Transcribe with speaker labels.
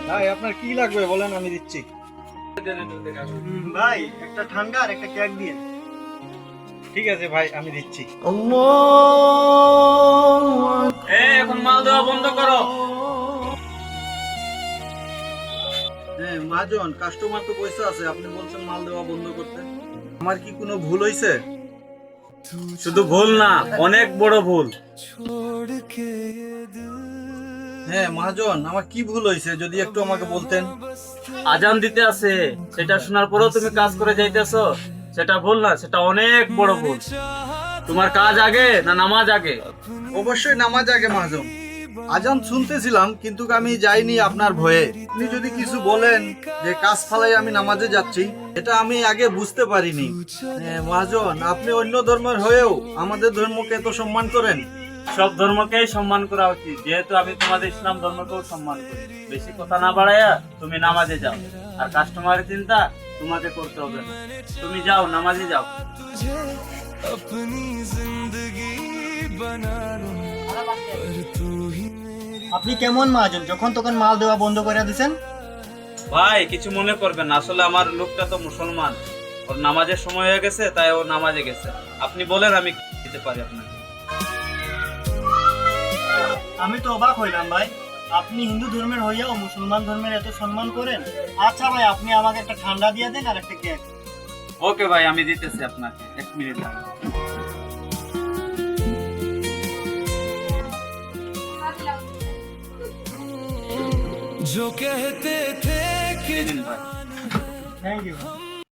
Speaker 1: ভাই আপনার কি লাগবে বলেন, আমি দিচ্ছি।
Speaker 2: ভাই একটা ঠান্ডা আর একটা কেক দিয়ে।
Speaker 1: ঠিক আছে ভাই, আমি দিচ্ছি।
Speaker 3: এখন মাল দেওয়া বন্ধ করো।
Speaker 1: হ্যাঁ মহাজন, কাস্টমার তো পয়সা আছে, আপনি বলছেন মাল দেওয়া বন্ধ করতে। আমার কি কোনো ভুল হয়েছে?
Speaker 3: শুধু ভুল না, অনেক বড় ভুল।
Speaker 1: হ্যাঁ মহাজন, আমার কি ভুল হয়েছে যদি একটু আমাকে বলতেন।
Speaker 3: আজান দিতে আছে, সেটা শোনার পরেও তুমি কাজ করে যাইতেছো, সেটা ভুল না, সেটা অনেক বড় ভুল। তোমার কাজ আগে না নামাজ আগে?
Speaker 1: অবশ্যই নামাজ আগে মহাজন। আজান শুনতেছিলাম কিন্তু আমি যাইনি আপনার ভয়ে। আপনি যদি কিছু বলেন যে কাজ ফালাই আমি নামাজে যাচ্ছি, এটা আমি আগে বুঝতে পারিনি। হ্যাঁ মহাজন, আপনি অন্য ধর্মের হয়েও আমাদের ধর্মকে এত সম্মান করেন।
Speaker 3: সব ধর্মকেই সম্মান করা উচিত, যেহেতু আমি তোমাদের ইসলাম ধর্মকেও সম্মান করি। বেশি কথা না বাড়াইয়া তুমি নামাজে যাও, আর কাস্টমারের চিন্তা তোমাকে করতে হবে না। তুমি যাও, নামাজে যাও।
Speaker 2: আপনি কেমন মহাজন, যখন তখন মাল দেওয়া বন্ধ করে দিছেন?
Speaker 3: ভাই কিছু মনে করবেন না, আসলে আমার লোকটা তো মুসলমান, ওর নামাজের সময় হয়ে গেছে, তাই ও নামাজে গেছে। আপনি বলেন আমি কি দিতে পারি আপনাকে?
Speaker 2: আমি তো অবাক হইলাম ভাই, আপনি হিন্দু ধর্মের হইয়াও মুসলমান ধর্মের এত সম্মান করেন। আচ্ছা ভাই, আপনি আমাকে একটা ঠান্ডা দিয়ে দেন আর একটা কেক।
Speaker 3: ওকে ভাই, আমি দিতেছি আপনাকে, 1 মিনিট।
Speaker 4: जो कहते थे कि
Speaker 3: এই নিন ভাই।
Speaker 2: Thank you.